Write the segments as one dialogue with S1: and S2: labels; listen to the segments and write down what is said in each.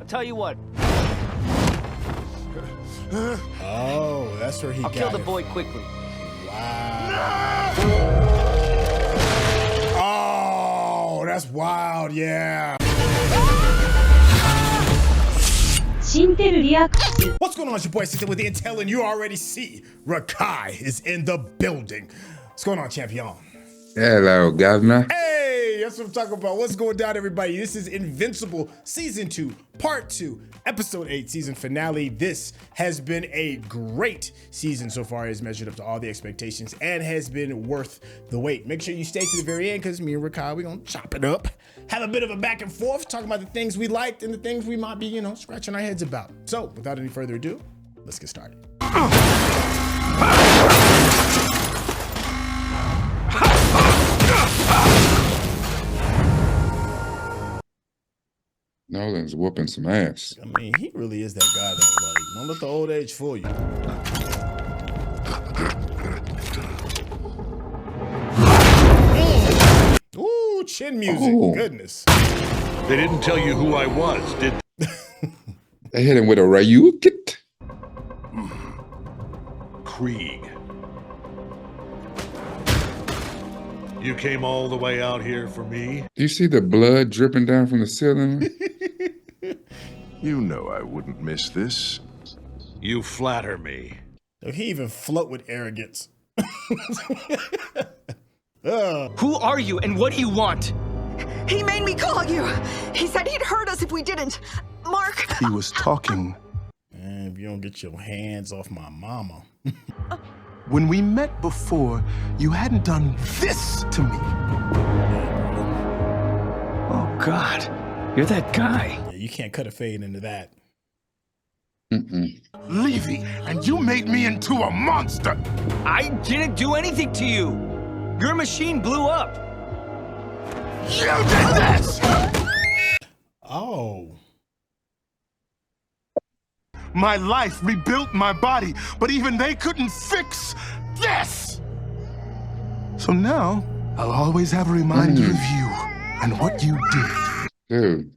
S1: I'll tell you what.
S2: Oh, that's where he got it.
S1: I'll kill the boy quickly.
S2: Wow. Oh, that's wild, yeah. What's going on, it's your boy Cecil with the Intel, and you already see Rekkai is in the building. What's going on, champion?
S3: Hello, governor.
S2: Hey, that's what I'm talking about. What's going down, everybody? This is Invincible Season 2, Part 2, Episode 8, Season Finale. This has been a great season so far. It has measured up to all the expectations and has been worth the wait. Make sure you stay to the very end because me and Rekkai, we're going to chop it up. Have a bit of a back and forth, talking about the things we liked and the things we might be, scratching our heads about. So, without any further ado, let's get started.
S3: Nolan's whooping some ass.
S2: I mean, he really is that guy, though. Like, don't let the old age fool you. Ooh, chin music.
S3: Oh.
S2: Goodness.
S4: They didn't tell you who I was, did they?
S3: They hit him with a Ryukit.
S4: Krieg. You came all the way out here for me?
S3: Do you see the blood dripping down from the ceiling?
S5: You know I wouldn't miss this.
S4: You flatter me.
S2: He even float with arrogance.
S1: Who are you and what do you want?
S6: He made me call you. He said he'd hurt us if we didn't. Mark.
S5: He was talking.
S2: Man, if you don't get your hands off my mama.
S5: When we met before, you hadn't done this to me.
S1: Oh, God. You're that guy.
S2: Yeah, you can't cut a fade into that.
S5: Levy, and you made me into a monster.
S1: I didn't do anything to you. Your machine blew up.
S5: You did this!
S2: Oh.
S5: My life rebuilt my body, but even they couldn't fix this! So now, I'll always have a reminder of you and what you did.
S3: Dude.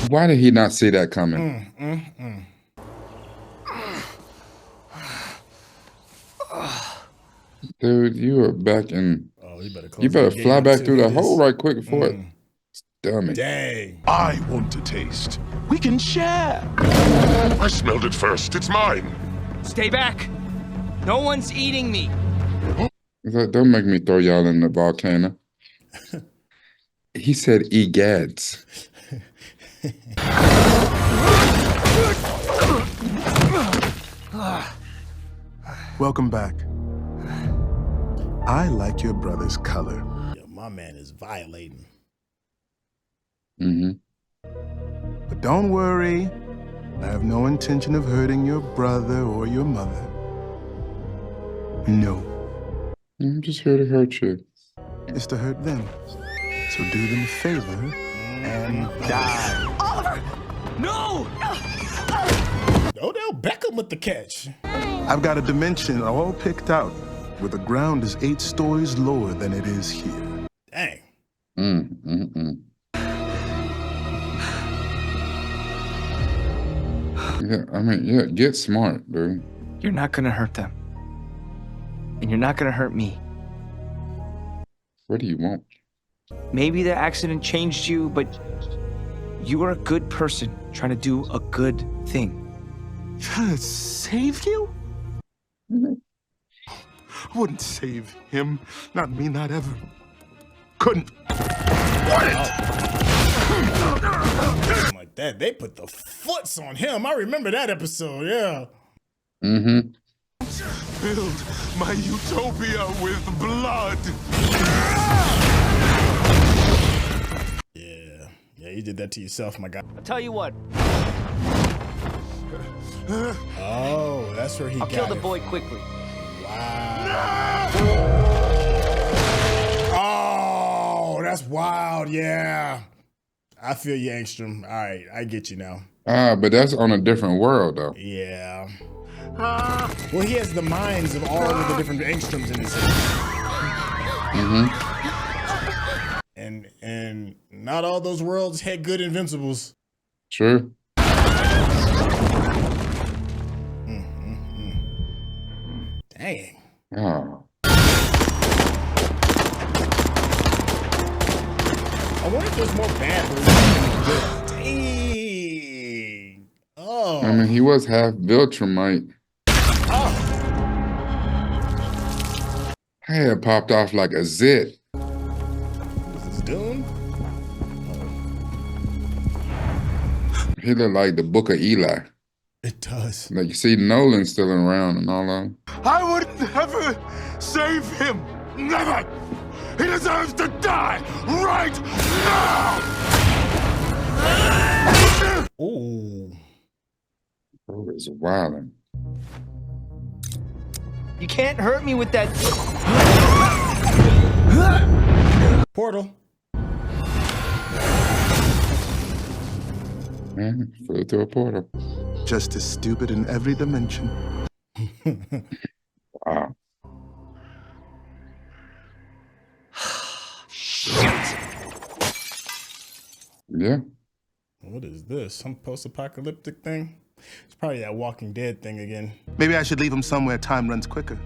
S3: Why did he not see that coming? Dude, you are back in.
S2: Oh,
S3: You better fly back through the hole right quick before it. Dummy.
S2: Dang.
S5: I want to taste. We can share.
S7: I smelled it first. It's mine.
S1: Stay back. No one's eating me.
S3: He's like, don't make me throw y'all in the volcano. He said egads.
S5: Welcome back. I like your brother's color.
S2: Yo, my man is violating.
S5: But don't worry. I have no intention of hurting your brother or your mother. No.
S3: I'm just here to hurt you.
S5: It's to hurt them. So do them a favor and die.
S6: Oliver!
S1: No!
S2: Odell Beckham with the catch.
S5: I've got a dimension all picked out where the ground is 8 stories lower than it is here.
S2: Dang.
S3: Yeah, get smart, dude.
S1: You're not gonna hurt them. And you're not gonna hurt me.
S3: What do you want?
S1: Maybe the accident changed you, but you are a good person trying to do a good thing.
S5: Trying to save you? I wouldn't save him. Not me, not ever. Couldn't. Wouldn't!
S2: Like that. They put the foots on him. I remember that episode, yeah.
S5: Build my utopia with blood.
S2: Yeah, you did that to yourself, my guy.
S1: I'll tell you what.
S2: Oh, that's where he
S1: I'll
S2: got
S1: kill the
S2: it.
S1: boy quickly.
S2: Wow. Oh, that's wild, yeah. I feel you, Angstrom. All right, I get you now.
S3: But that's on a different world, though.
S2: Yeah. Well, he has the minds of all of the different Angstroms in his head. And not all those worlds had good Invincibles.
S3: Sure.
S2: Dang.
S3: Oh.
S2: I wonder if there's more bad versions. Dang. Oh.
S3: I mean, he was half Viltrumite.
S2: Oh.
S3: Head popped off like a zit.
S2: Is this Dune?
S3: He looked like the Book of Eli.
S2: It does.
S3: Like, you see Nolan still around and all that.
S5: I would never save him. Never. He deserves to die right now.
S2: Ooh.
S3: Oh, it's wildin'.
S1: You can't hurt me with that.
S2: Portal.
S3: Man, flew through a portal.
S5: Just as stupid in every dimension.
S3: Wow. Yeah.
S2: What is this? Some post-apocalyptic thing? It's probably that Walking Dead thing again.
S5: Maybe I should leave him somewhere time runs quicker.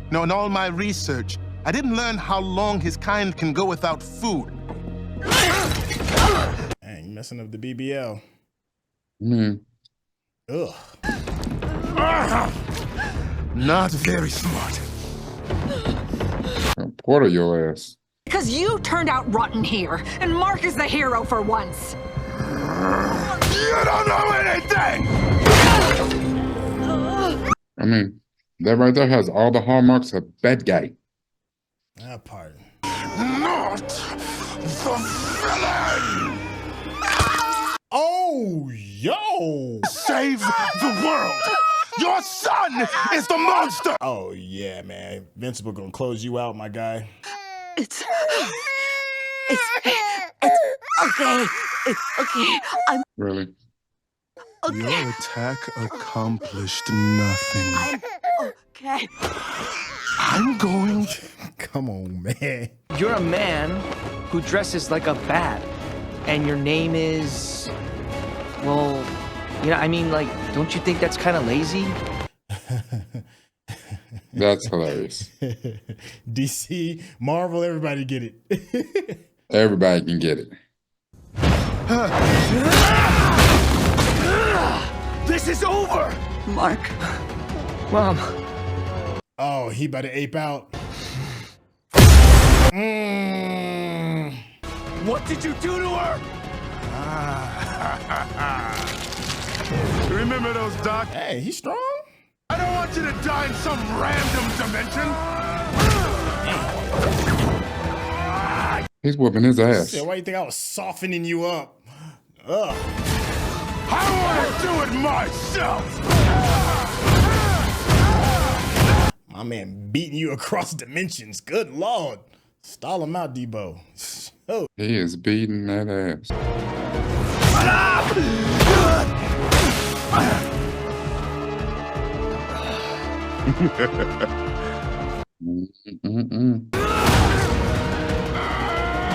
S5: No, in all my research, I didn't learn how long his kind can go without food.
S2: Dang, you messing up the BBL. Ugh.
S5: Not very smart.
S3: Portal your ass.
S6: Because you turned out rotten here, and Mark is the hero for once.
S5: You don't know anything!
S3: I mean, that right there has all the hallmarks of bad guy.
S2: That part.
S5: Not the villain!
S2: Oh, yo!
S5: Save the world! Your son is the monster!
S2: Oh, yeah, man. Invincible gonna close you out, my guy.
S6: It's okay. It's okay. I'm
S3: Really?
S6: okay.
S5: Your attack accomplished nothing.
S6: I'm okay.
S5: I'm going.
S2: Come on, man.
S1: You're a man who dresses like a bat, and your name is, well, I mean, like, don't you think that's kind of lazy?
S3: That's hilarious.
S2: DC, Marvel, everybody get it.
S3: Everybody can get it.
S1: This is over!
S6: Mark.
S1: Mom.
S2: Oh, he about to ape out.
S1: What did you do to her?
S5: Remember those, Doc?
S2: Hey, he's strong.
S5: I don't want you to die in some random dimension.
S3: He's whooping his ass.
S2: Shit, why you think I was softening you up? Ugh.
S5: I want to do it myself.
S2: My man beating you across dimensions. Good Lord. Stall him out, Debo. Oh.
S3: He is beating that ass.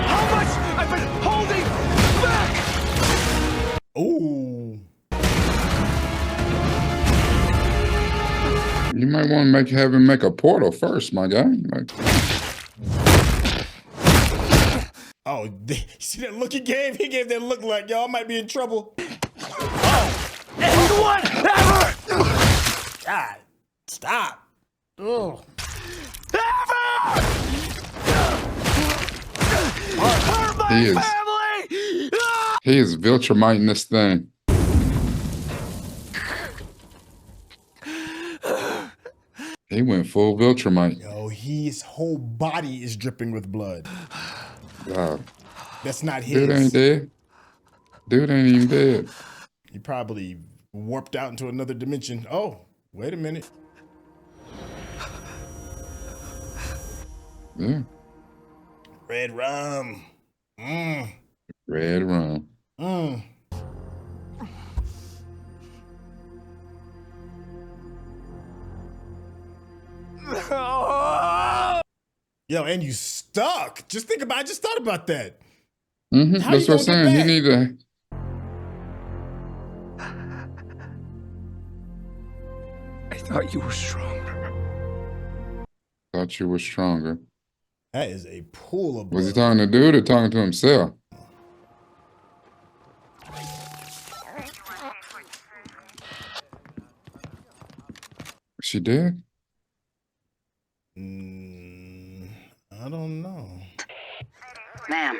S1: How much I've been holding back!
S2: Ooh.
S3: You might want to have him make a portal first, my guy. Like,
S2: Oh, see that look he gave? He gave that look like y'all might be in trouble. Oh.
S1: And whatever!
S2: God, stop. Ugh.
S3: he is Viltrumiting this thing. He went full Viltrumite.
S2: Yo, his whole body is dripping with blood.
S3: God.
S2: That's not his.
S3: Dude ain't dead. Dude ain't even dead.
S2: He probably warped out into another dimension. Oh, wait a minute.
S3: Yeah.
S2: Red rum.
S3: Red rum.
S2: Yo, and you stuck. I just thought about that.
S3: Mm-hmm.
S2: How
S3: That's
S2: you
S3: what I'm
S2: gonna get
S3: saying. He
S2: back?
S3: need to.
S1: I thought you were stronger.
S3: Thought you were stronger.
S2: That is a pool of blood.
S3: Was he talking to dude or talking to himself? She did?
S2: I don't know.
S6: Ma'am,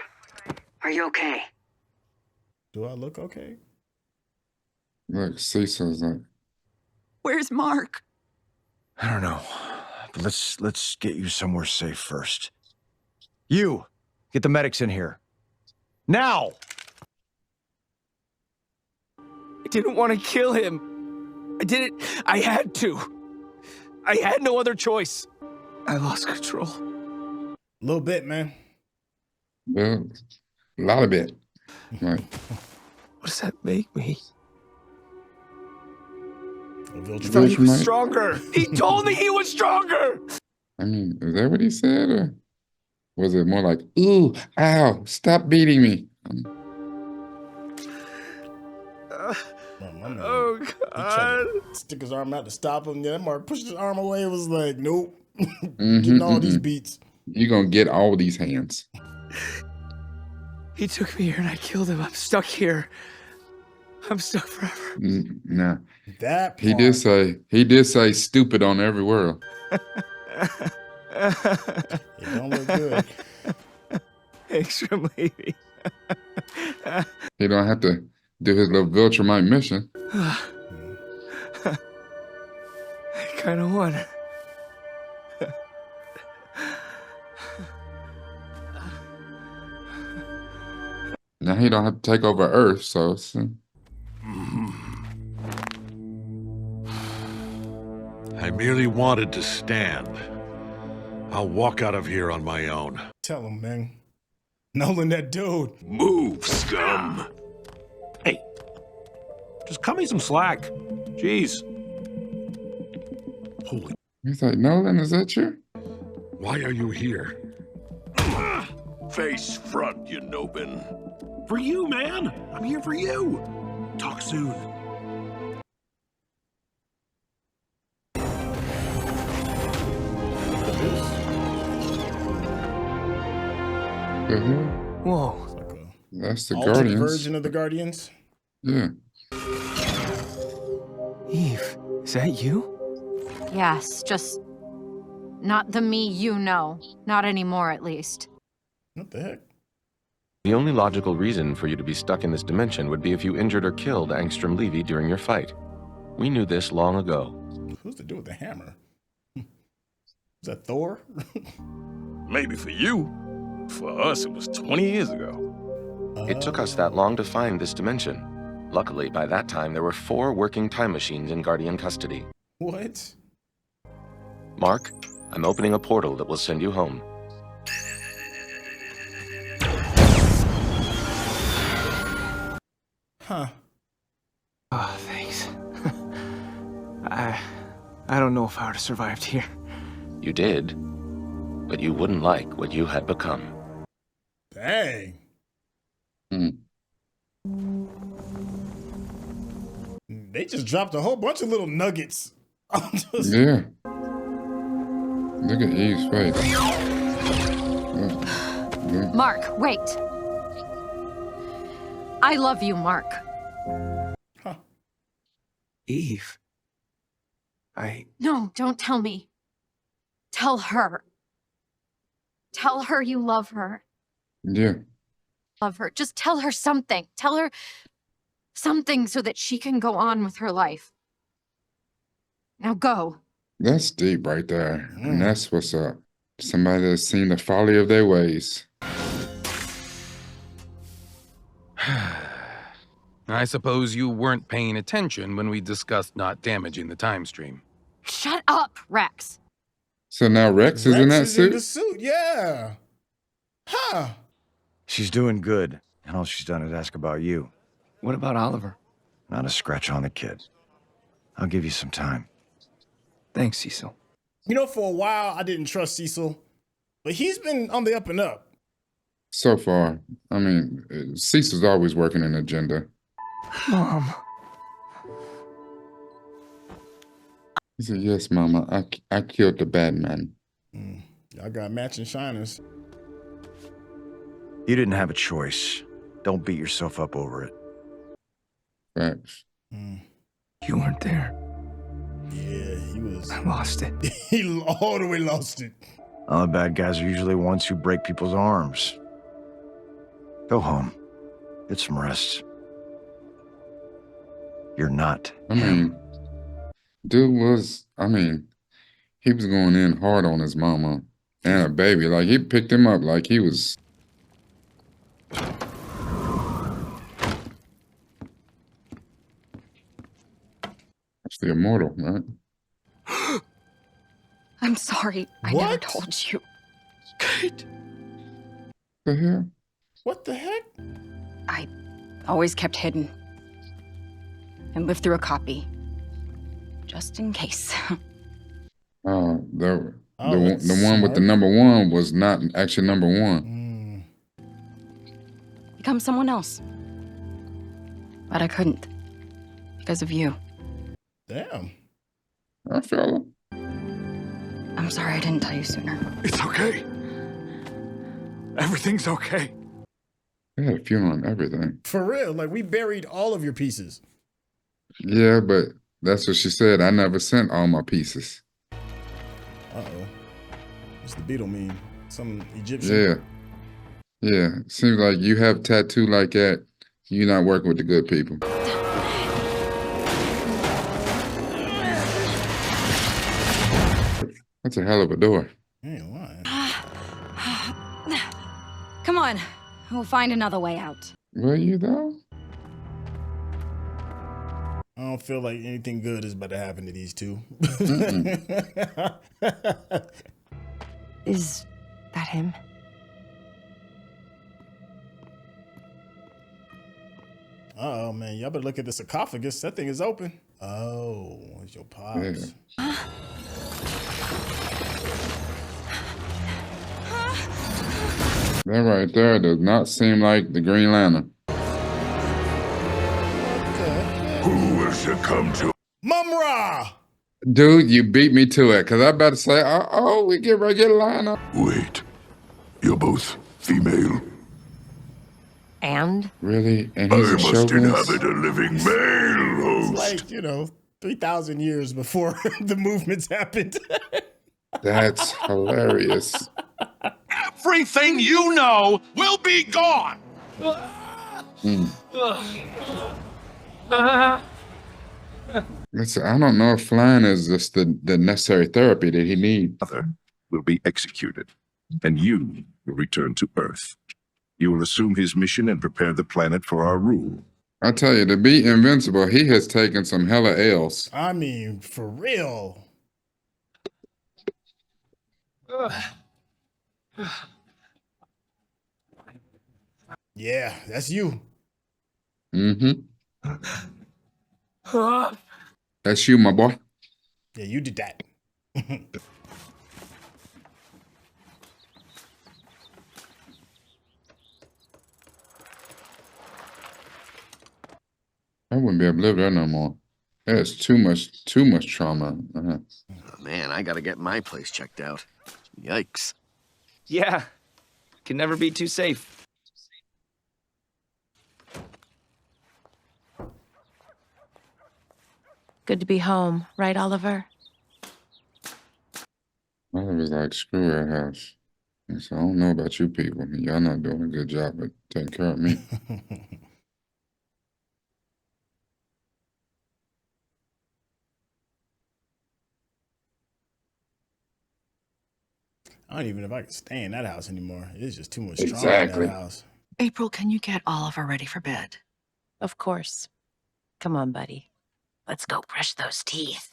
S6: are you okay?
S2: Do I look okay?
S3: Look, Cecil's like,
S6: Where's Mark?
S8: I don't know. But let's get you somewhere safe first. You, get the medics in here. Now!
S1: I didn't want to kill him. I didn't. I had to. I had no other choice. I lost control.
S2: A little bit, man.
S3: well, a lot of it. Like,
S1: What does that make me?
S2: A
S1: I
S2: Viltrum.
S1: thought he was
S3: Viltrumite?
S1: stronger. He told me he was stronger.
S3: I mean, is that what he said? Or was it more like, ooh, ow, stop beating me?
S2: My man,
S1: Oh,
S2: he
S1: God.
S2: tried to stick his arm out to stop him. Yeah, that Mark pushed his arm away. It was like, nope.
S3: Mhm,
S2: Getting all these
S3: mhm.
S2: beats.
S3: You're going to get all these hands.
S1: He took me here and I killed him. I'm stuck here. I'm stuck forever.
S3: Nah,
S2: That part.
S3: he did say stupid on every word.
S2: It don't look good.
S1: Angstrom, Levy.
S3: He don't have to do his little Viltrumite mission.
S1: I kind of won.
S3: Now he don't have to take over Earth, so it's,
S4: I merely wanted to stand. I'll walk out of here on my own.
S2: Tell him, man. Nolan, that dude.
S9: Move, scum! Hey, just cut me some slack. Jeez.
S4: Holy,
S3: he's like, Nolan, is that you?
S4: why are you here?
S9: Face front, you nobin. For you, man. I'm here for you. Talk soon.
S3: The hell?
S1: Whoa.
S2: Like a
S3: That's the
S2: alternate
S3: Guardians.
S2: version of the Guardians.
S3: Yeah.
S1: Eve, is that you?
S10: Yes, just not the me you know. Not anymore, at least.
S2: What the heck?
S11: The only logical reason for you to be stuck in this dimension would be if you injured or killed Angstrom Levy during your fight. We knew this long ago.
S2: Who's the dude with the hammer? Is that Thor?
S9: Maybe for you. For us, it was 20 years ago.
S11: It took us that long to find this dimension. Luckily, by that time, there were 4 working time machines in Guardian custody.
S2: What?
S11: Mark, I'm opening a portal that will send you home.
S2: Huh.
S1: Oh, thanks. I don't know if I would have survived here.
S11: You did, but you wouldn't like what you had become.
S2: Dang. They just dropped a whole bunch of little nuggets.
S3: Yeah. Look at Eve's face.
S10: Mark, wait. I love you, Mark.
S1: Eve.
S10: No, don't tell me. Tell her. Tell her you love her.
S3: Yeah.
S10: Love her. Just tell her something. Tell her something so that she can go on with her life. Now go.
S3: That's deep right there. And that's what's up. Somebody that's seen the folly of their ways.
S12: I suppose you weren't paying attention when we discussed not damaging the time stream.
S10: Shut up, Rex.
S3: So now Rex is in that
S2: in
S3: suit?
S2: the suit, yeah. Huh.
S8: She's doing good, and all she's done is ask about you.
S1: What about Oliver?
S8: Not a scratch on the kid. I'll give you some time.
S1: Thanks, Cecil.
S2: You know, for a while, I didn't trust Cecil. But he's been on the up and up.
S3: So far. I mean, Cecil's always working an agenda.
S5: Mom.
S3: He said, yes, Mama, I killed the bad man.
S2: Y'all got matching shiners.
S8: You didn't have a choice. Don't beat yourself up over it.
S3: Facts.
S5: You weren't there.
S2: Yeah, he was.
S5: I lost it.
S2: He all the way lost it.
S8: All the bad guys are usually ones who break people's arms. Go home. Get some rest. You're not.
S3: I mean, dude was, he was going in hard on his mama and a baby. Like, he picked him up like he was... That's the immortal, right?
S6: I'm sorry. I never told you.
S5: Kate.
S3: The hell?
S2: What the heck?
S6: I always kept hidden. And lived through a copy. Just in case.
S3: The one with the number one was not actually number one.
S6: Become someone else. But I couldn't. Because of you.
S2: Damn.
S3: I feel it.
S6: I'm sorry I didn't tell you sooner.
S5: It's okay. Everything's okay.
S3: They had a funeral and everything.
S2: For real, like we buried all of your pieces.
S3: Yeah, but that's what she said. I never sent all my pieces.
S2: Uh-oh. What's the beetle mean? Some Egyptian?
S3: Yeah. Seems like you have a tattoo like that. You're not working with the good people. That's a hell of a door.
S2: Ain't lying.
S6: Come on. We'll find another way out.
S3: Will you though?
S2: I don't feel like anything good is about to happen to these two.
S13: Is that him?
S2: Uh-oh, man. Y'all better look at the sarcophagus. That thing is open. Oh, it's your pops.
S3: Yeah. That right there does not seem like the Green Lantern.
S7: Who will succumb to?
S2: Mumra!
S3: Dude, you beat me to it, because I about to say, we get ready to get a lineup.
S7: Wait. You're both female.
S13: And?
S3: Really? And
S7: I
S3: he's a
S7: must
S3: chauvinist?
S7: inhabit a living male host.
S2: It's like, 3,000 years before the movements happened.
S3: That's hilarious.
S9: Everything you know will be gone.
S3: Listen, I don't know if flying is just the necessary therapy that he needs.
S14: Other will be executed, and you will return to Earth. You will assume his mission and prepare the planet for our rule.
S3: I tell you, to be invincible, he has taken some hella L's.
S2: I mean, for real. Yeah, that's you.
S3: That's you, my boy.
S2: Yeah, you did that.
S3: I wouldn't be able to live there no more. There's too much trauma.
S15: Oh, man, I gotta get my place checked out. Yikes.
S1: Yeah, can never be too safe.
S13: Good to be home, right, Oliver?
S3: I was like, screw that house. I said, I don't know about you people. Y'all not doing a good job at taking care of me.
S2: I don't even know if I can stay in that house anymore. It's just too much trauma
S3: Exactly.
S2: in that house.
S16: April, can you get Oliver ready for bed?
S13: Of course. Come on, buddy. Let's go brush those teeth.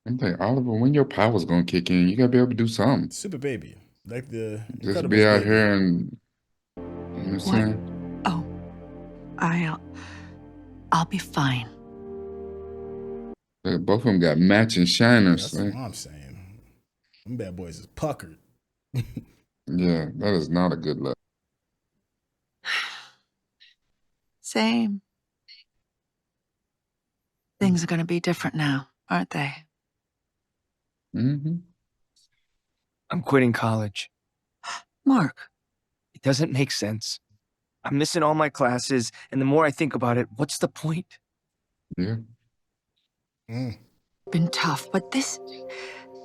S3: I'm like, Oliver, when your power's gonna kick in, you gotta be able to do something.
S2: Super baby. Like the
S3: Just
S2: Incredibles
S3: be out
S2: baby.
S3: here and, you know what I'm saying?
S16: Oh, I'll be fine.
S3: Both of them got matching shiners.
S2: That's what I'm saying. Them bad boys is puckered.
S3: Yeah, that is not a good look.
S16: Same. Things are going to be different now, aren't they?
S3: Mm-hmm.
S1: I'm quitting college.
S16: Mark.
S1: It doesn't make sense. I'm missing all my classes, and the more I think about it, what's the point?
S3: Yeah.
S16: Been tough, but this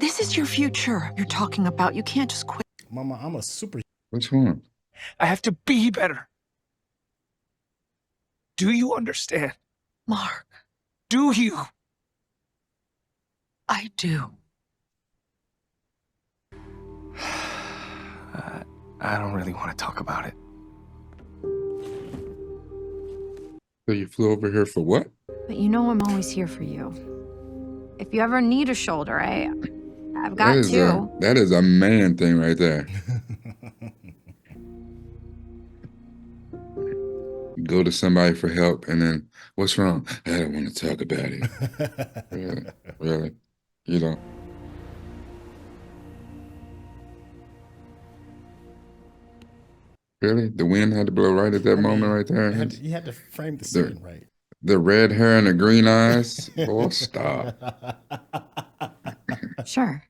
S16: is your future you're talking about. You can't just quit.
S2: Mama, I'm a super.
S3: Which one?
S1: I have to be better. Do you understand?
S16: Mark.
S1: Do you?
S16: I do.
S1: I don't really want to talk about it.
S3: So you flew over here for what?
S10: But you know I'm always here for you. If you ever need a shoulder, I've got two.
S3: That is a man thing right there. Go to somebody for help, and then, what's wrong? I don't want to talk about it. Really? You know? Really? The wind had to blow right at that moment right there?
S2: You had to frame the scene right.
S3: The red hair and the green eyes? Oh, stop.
S10: Sure.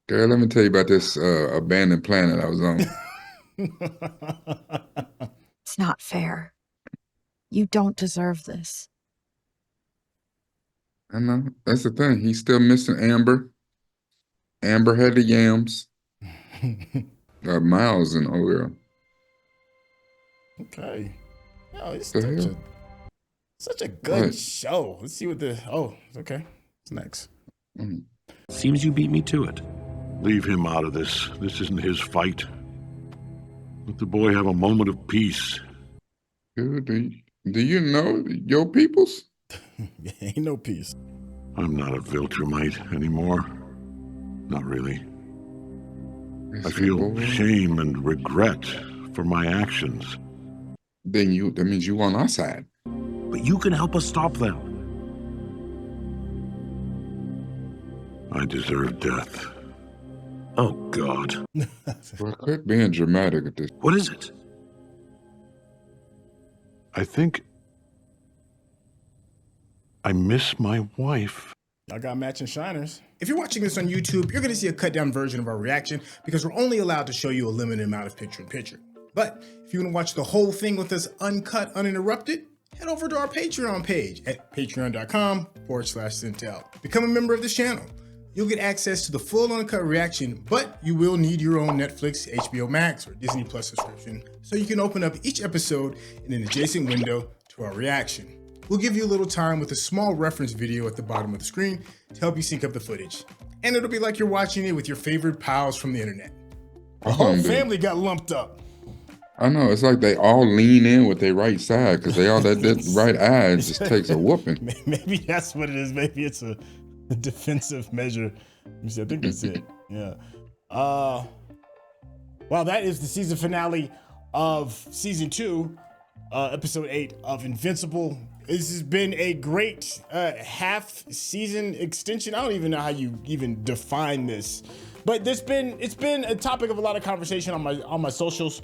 S3: Girl, let me tell you about this abandoned planet I was on.
S10: It's not fair. You don't deserve this.
S3: I know. That's the thing. He's still missing Amber. Amber had the yams. Miles and Oil.
S2: Okay. No, it's such a good show. Let's see what okay. What's next?
S4: Seems you beat me to it. Leave him out of this. This isn't his fight. Let the boy have a moment of peace.
S3: Do you know your peoples?
S2: Ain't no peace.
S4: I'm not a Viltrumite anymore. Not really. I feel shame and regret for my actions.
S3: That means you on our side.
S4: But you can help us stop them. I deserve death. Oh, God.
S3: Well, quit being dramatic at this.
S4: What is it? I think I miss my wife.
S2: I got matching shiners. If you're watching this on YouTube, you're gonna see a cut down version of our reaction because we're only allowed to show you a limited amount of picture-in-picture. But if you wanna watch the whole thing with us uncut, uninterrupted, head over to our Patreon page at patreon.com/Syntell. Become a member of this channel. You'll get access to the full uncut reaction, but you will need your own Netflix, HBO Max, or Disney Plus subscription so you can open up each episode in an adjacent window to our reaction. We'll give you a little time with a small reference video at the bottom of the screen to help you sync up the footage. And it'll be like you're watching it with your favorite pals from the internet. The whole family got lumped up.
S3: I know, it's like they all lean in with their right side because they all that right eye just takes a whooping.
S2: Maybe that's what it is. Maybe it's a defensive measure. Let me see, I think that's it. Yeah. Well, that is the season finale of season 2, episode 8 of Invincible. This has been a great half season extension. I don't even know how you even define this, but it's been a topic of a lot of conversation on my socials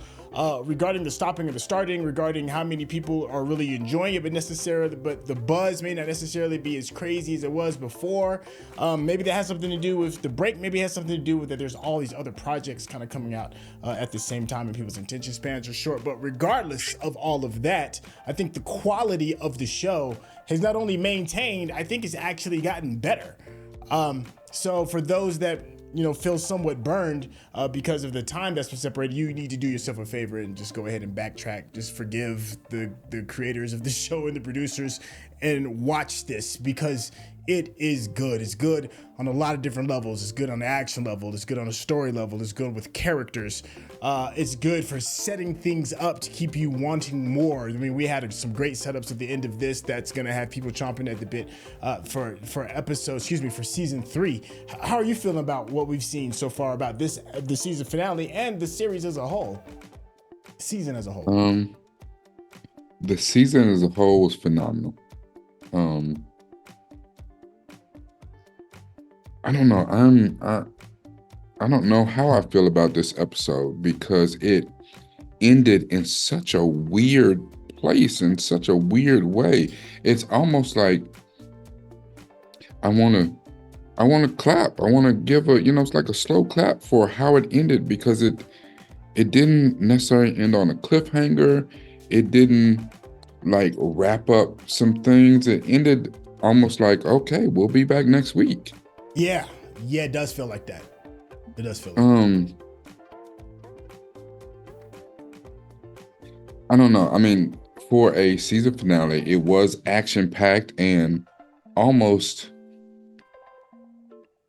S2: regarding the stopping and the starting, regarding how many people are really enjoying it, but the buzz may not necessarily be as crazy as it was before. Maybe that has something to do with the break. Maybe it has something to do with that there's all these other projects kind of coming out at the same time and people's attention spans are short. But regardless of all of that, I think the quality of the show has not only maintained, I think it's actually gotten better. So for those that feel somewhat burned because of the time that's been separated, you need to do yourself a favor and just go ahead and backtrack. Just forgive the creators of the show and the producers and watch this because it is good. It's good on a lot of different levels. It's good on the action level. It's good on the story level. It's good with characters. It's good for setting things up to keep you wanting more. I mean, we had some great setups at the end of this that's gonna have people chomping at the bit for season 3. How are you feeling about what we've seen so far about the season finale and the series as a whole? Season as a whole.
S3: The season as a whole was phenomenal. I don't know. I don't know how I feel about this episode because it ended in such a weird place, in such a weird way. It's almost like I want to clap. I want to give it's like a slow clap for how it ended, because it didn't necessarily end on a cliffhanger. It didn't like wrap up some things. It ended almost like, okay, we'll be back next week.
S2: Yeah, it does feel like that. It does feel like that.
S3: I don't know. I mean, for a season finale, it was action-packed and almost,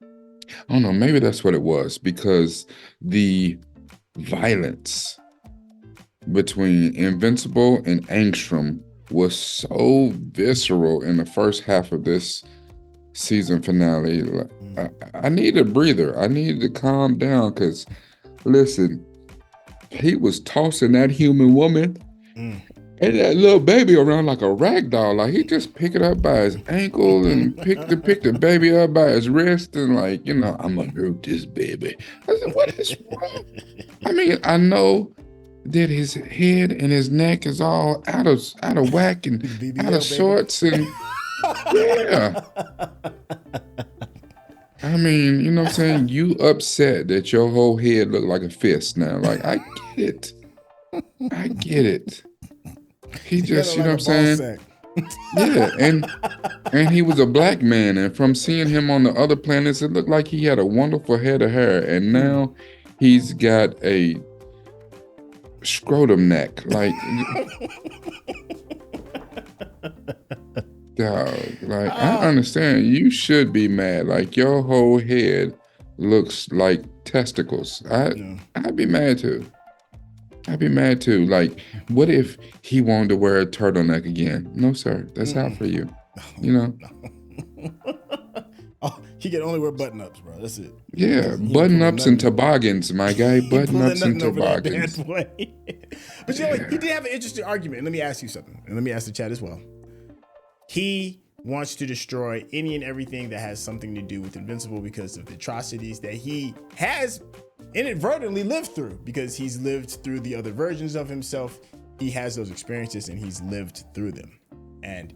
S3: I don't know, maybe that's what it was, because the violence between Invincible and Angstrom was so visceral in the first half of this season finale. I need a breather. I needed to calm down, because listen, he was tossing that human woman and that little baby around like a rag doll. Like, he just picked it up by his ankle and picked the baby up by his wrist and like, I'm gonna hurt this baby. I said, what is wrong? I mean, I know that his head and his neck is all out of whack and out of sorts, and yeah. I mean, you know what I'm saying? You upset that your whole head looked like a fist now. Like, I get it. He just, you know what I'm saying? Yeah, and he was a black man, and from seeing him on the other planets, it looked like he had a wonderful head of hair, and now he's got a scrotum neck. Like, dog, like, I understand you should be mad. Like, your whole head looks like testicles. I'd be mad too. Like, what if he wanted to wear a turtleneck again? No, sir. That's out for you.
S2: Oh, he can only wear button-ups, bro. That's it.
S3: Yeah, button-ups and toboggans, my guy. Button-ups and toboggans.
S2: But he did have an interesting argument. Let me ask you something, and let me ask the chat as well. He wants to destroy any and everything that has something to do with Invincible because of the atrocities that he has inadvertently lived through, because he's lived through the other versions of himself. He has those experiences and he's lived through them. And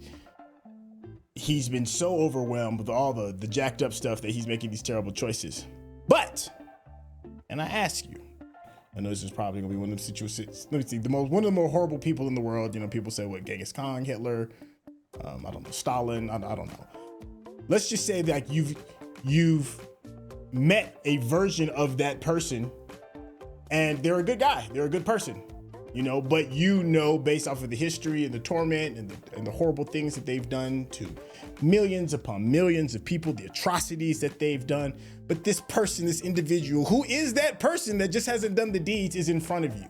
S2: he's been so overwhelmed with all the jacked up stuff that he's making these terrible choices. But, and I ask you, I know this is probably gonna be one of them situations. Let me see, one of the more horrible people in the world. People say what, Genghis Khan, Hitler, I don't know, Stalin, I don't know. Let's just say that you've met a version of that person and they're a good guy, they're a good person, but based off of the history and the torment and the horrible things that they've done to millions upon millions of people, the atrocities that they've done. But this person, this individual, who is that person that just hasn't done the deeds, is in front of you.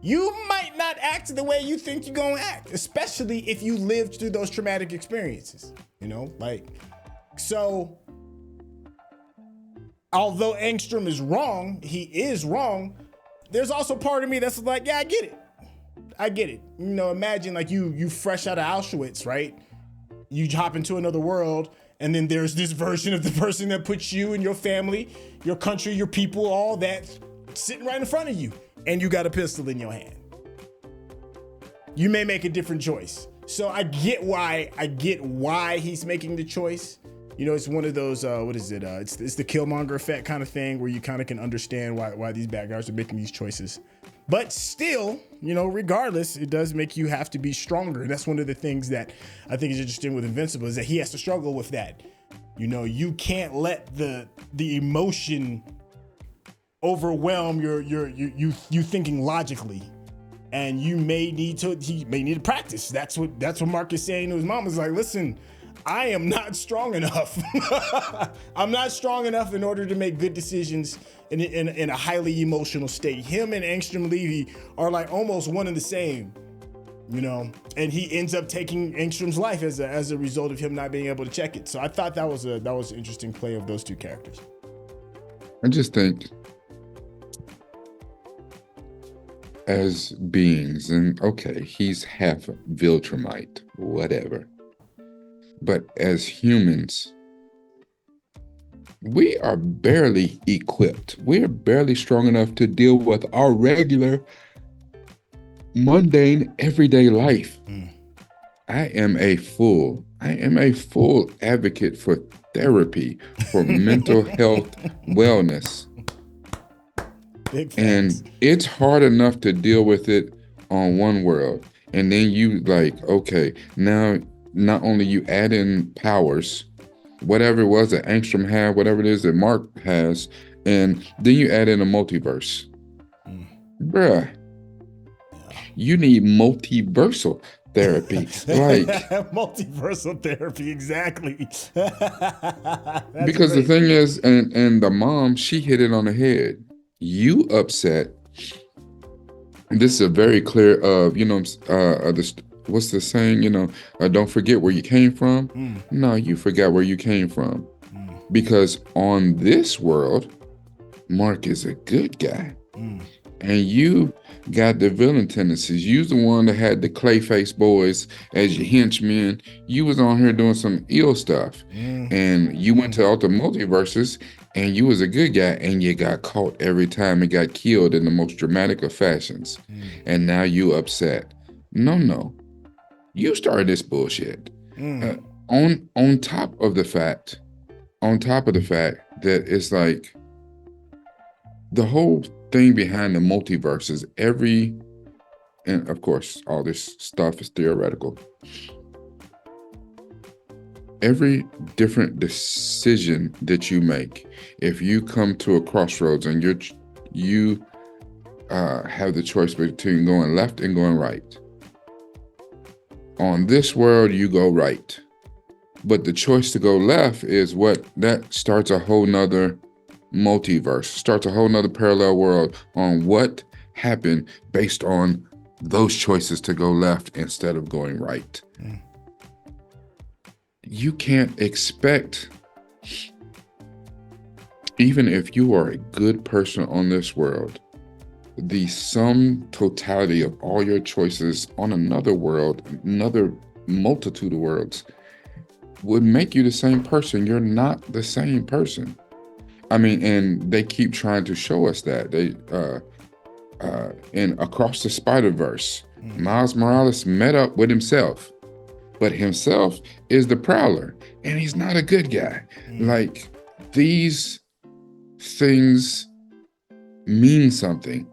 S2: You might not act the way you think you're gonna act, especially if you lived through those traumatic experiences, so although Angstrom is wrong, he is wrong. There's also part of me that's like, yeah, I get it. Imagine like you fresh out of Auschwitz, right? You hop into another world, and then there's this version of the person that puts you and your family, your country, your people, all that sitting right in front of you, and you got a pistol in your hand. You may make a different choice. So I get why he's making the choice. It's one of those, it's the Killmonger effect kind of thing, where you kind of can understand why these bad guys are making these choices. But still, regardless, it does make you have to be stronger. And that's one of the things that I think is interesting with Invincible, is that he has to struggle with that. You can't let the emotion overwhelm you thinking logically. And he may need to practice. That's what Mark is saying to his mom. Is like, listen, I am not strong enough. I'm not strong enough in order to make good decisions in a highly emotional state. Him and Angstrom Levy are like almost one and the same, and he ends up taking Angstrom's life as a result of him not being able to check it. So I thought that was an interesting play of those two characters.
S3: I just think, as beings, and okay, he's half Viltrumite, whatever. But as humans, we are barely equipped. We're barely strong enough to deal with our regular, mundane, everyday life. I am a full advocate for therapy, for mental health wellness. And it's hard enough to deal with it on one world. And then you like, okay, now not only you add in powers, whatever it was that Angstrom had, whatever it is that Mark has, and then you add in a multiverse. Bruh, you need multiversal therapy. Like
S2: multiversal therapy, exactly.
S3: Because the thing is, and the mom, she hit it on the head. You upset. This is a very clear of, what's the saying, don't forget where you came from. No, you forgot where you came from. Because on this world, Mark is a good guy. And you got the villain tendencies. You was the one that had the Clayface boys as your henchmen. You was on here doing some ill stuff. And you went to all the multiverses and you was a good guy and you got caught every time and got killed in the most dramatic of fashions. And now you upset. No. You started this bullshit. On top of the fact that it's like the whole thing behind the multiverse is and of course all this stuff is theoretical. Every different decision that you make, if you come to a crossroads and you have the choice between going left and going right. On this world, you go right. But the choice to go left is that starts a whole nother multiverse, starts a whole nother parallel world on what happened based on those choices to go left instead of going right. You can't expect, even if you are a good person on this world, the sum totality of all your choices on another world, another multitude of worlds, would make you the same person. You're not the same person. I mean, and they keep trying to show us that. In Across the Spider-Verse, Miles Morales met up with himself, but himself is the Prowler, and he's not a good guy. Like, these things mean something.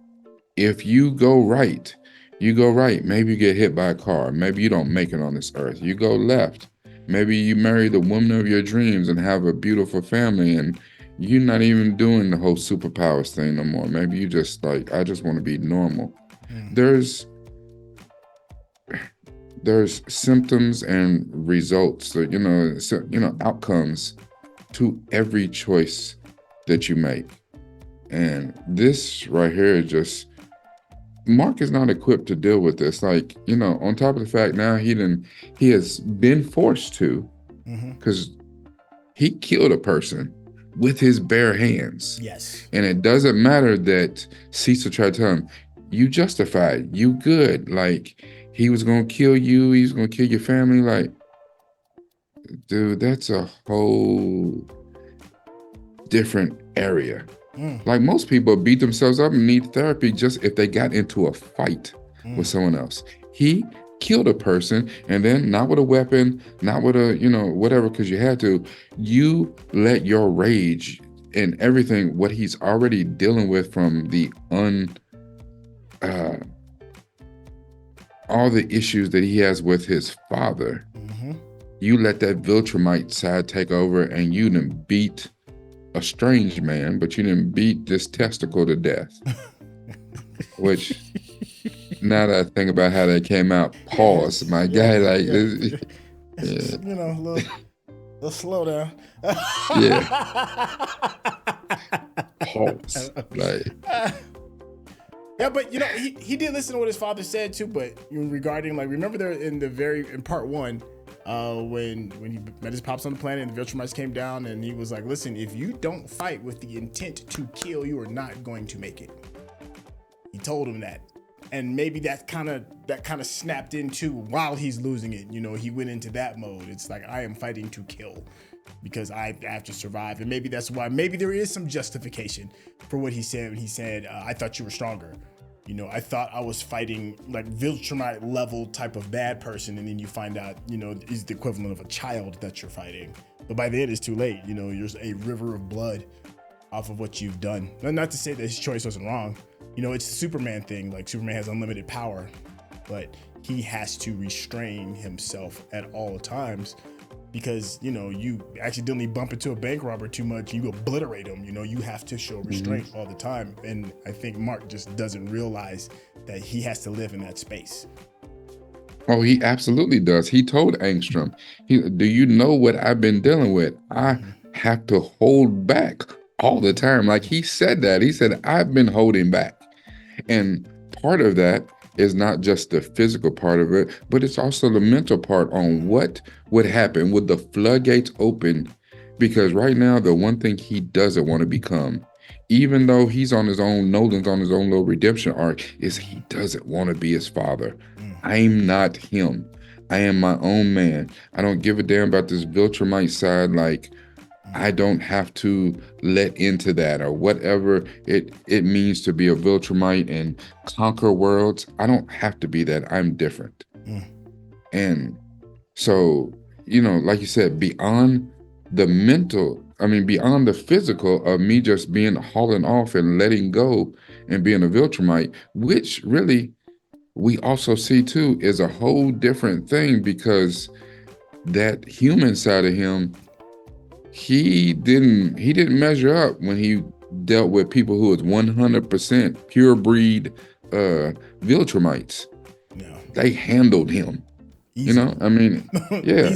S3: If you go right, maybe you get hit by a car. Maybe you don't make it on this earth. You go left. Maybe you marry the woman of your dreams and have a beautiful family, and you're not even doing the whole superpowers thing no more. Maybe you just like, I just want to be normal. There's symptoms and results, outcomes to every choice that you make. And this right here is just, Mark is not equipped to deal with this. Like, on top of the fact now he has been forced to, because he killed a person with his bare hands.
S2: Yes.
S3: And it doesn't matter that Cecil tried to tell him, you justified, you good. Like, he was going to kill you. He was going to kill your family. Like, dude, that's a whole different area. Like, most people beat themselves up and need therapy just if they got into a fight with someone else. He killed a person, and then not with a weapon, not with a, whatever, because you had to. You let your rage and everything, what he's already dealing with from the all the issues that he has with his father, you let that Viltrumite side take over, and you done beat a strange man, but you didn't beat this testicle to death. Which, now that I think about how that came out, pause, my guy, like, this,
S2: a little slow down.
S3: Pause, like.
S2: Yeah, but he did listen to what his father said too. But regarding, like, remember there in part one, when he met his pops on the planet and the Viltrumites came down, and he was like, listen, if you don't fight with the intent to kill, you are not going to make it. He told him that. And maybe that kind of snapped into while he's losing it. He went into that mode. It's like, I am fighting to kill, because I have to survive. And maybe that's why, maybe there is some justification for what he said when he said, I thought you were stronger. You know, I thought I was fighting like Viltrumite level type of bad person, and then you find out, you know, is the equivalent of a child that you're fighting. But by then it's too late. You know, there's a river of blood off of what you've done. Not to say that his choice wasn't wrong. You know, it's a Superman thing. Like, Superman has unlimited power, but he has to restrain himself at all times, because, you know, you accidentally bump into a bank robber too much, you obliterate him. You know, you have to show restraint all the time. And I think Mark just doesn't realize that he has to live in that space.
S3: Oh, he absolutely does. He told Angstrom, do you know what I've been dealing with? I have to hold back all the time. Like, he said that. He said, I've been holding back. And part of that is not just the physical part of it, but it's also the mental part on what would happen with the floodgates open. Because right now, the one thing he doesn't want to become, even though he's on his own, Nolan's on his own little redemption arc, is he doesn't want to be his father. I'm not him. I am my own man. I don't give a damn about this Viltrumite side. Like, I don't have to let into that, or whatever it means to be a Viltrumite and conquer worlds. I don't have to be that. I'm different. And so, you know, like you said, beyond the mental, beyond the physical of me just being hauling off and letting go and being a Viltrumite, which really we also see too is a whole different thing, because that human side of him, he didn't measure up when he dealt with people who was 100% pure breed Viltrumites. No. They handled him. Easy. You know, yeah.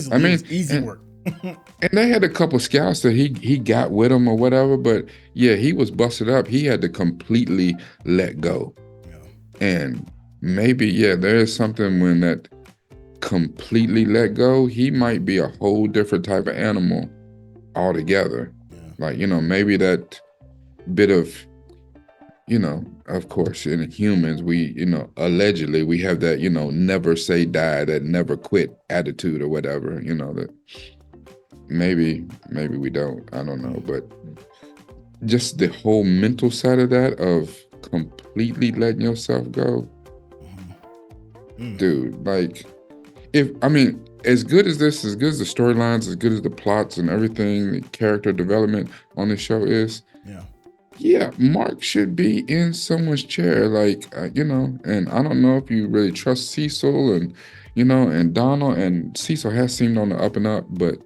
S2: Easy work.
S3: And they had a couple scouts that he got with him or whatever, but yeah, he was busted up. He had to completely let go. Yeah. And maybe, yeah, there is something when that completely let go, he might be a whole different type of animal altogether. Yeah. Like, you know, maybe that bit of, you know, of course, in humans, we, you know, allegedly we have that, you know, never say die, that never quit attitude or whatever, you know, that maybe we don't, I don't know, but just the whole mental side of that, of completely letting yourself go, dude, like, as good as the storylines, as good as the plots and everything, the character development on the show is, yeah, Mark should be in someone's chair, like, you know, and I don't know if you really trust Cecil and, you know, and Donald, and Cecil has seemed on the up and up, but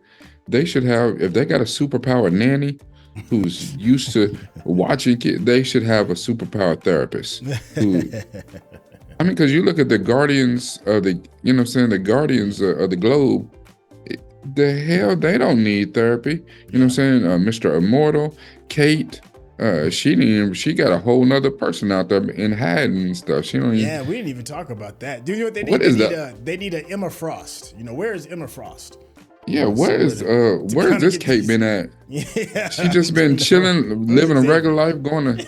S3: they should have, if they got a superpower nanny who's used to watching kids, they should have a superpower therapist who, because you look at the Guardians of the, you know what I'm saying, the Guardians of the Globe, the hell, they don't need therapy. You know what I'm saying? Mr. Immortal, Kate, she got a whole nother person out there in hiding and stuff. She don't even,
S2: yeah, we didn't even talk about that. Do you know what they need? They need an Emma Frost. You know, where is Emma Frost?
S3: Yeah, where's this Kate been at? Yeah, she just been chilling, living a regular life, going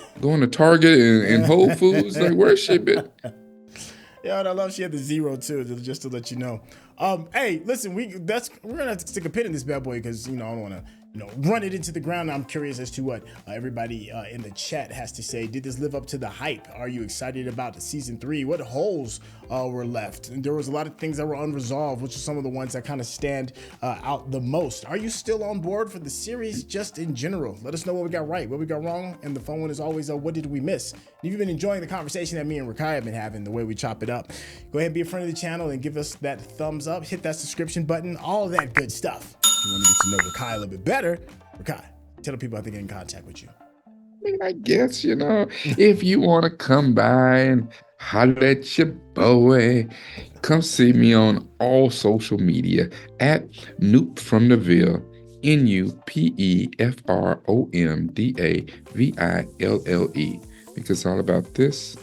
S3: to Target and Whole Foods. Like, where's she been?
S2: Yeah, I love she had the 0 too, just to let you know. Hey, listen, we're gonna have to stick a pin in this bad boy, because, you know, I don't want to, you know, run it into the ground. I'm curious as to what everybody in the chat has to say. Did this live up to the hype? Are you excited about season 3? What holes were left? And there was a lot of things that were unresolved, which are some of the ones that kind of stand out the most. Are you still on board for the series just in general? Let us know what we got right, what we got wrong, and the fun one is always, what did we miss? And if you've been enjoying the conversation that me and Rekkai have been having, the way we chop it up, go ahead and be a friend of the channel and give us that thumbs up, hit that subscription button, all of that good stuff. If you want to get to know Rekkai a little bit better, Rekkai, tell the people how they get in contact with you.
S3: I guess, you know, if you want to come by and holler at your boy, come see me on all social media at Noop from the Ville, NUPEFROMDAVILLE, because it's all about this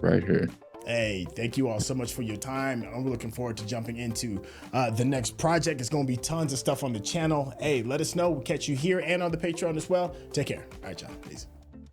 S3: right here.
S2: Hey, thank you all so much for your time. I'm looking forward to jumping into the next project. It's going to be tons of stuff on the channel. Hey, let us know. We'll catch you here and on the Patreon as well. Take care. All right, y'all. Peace.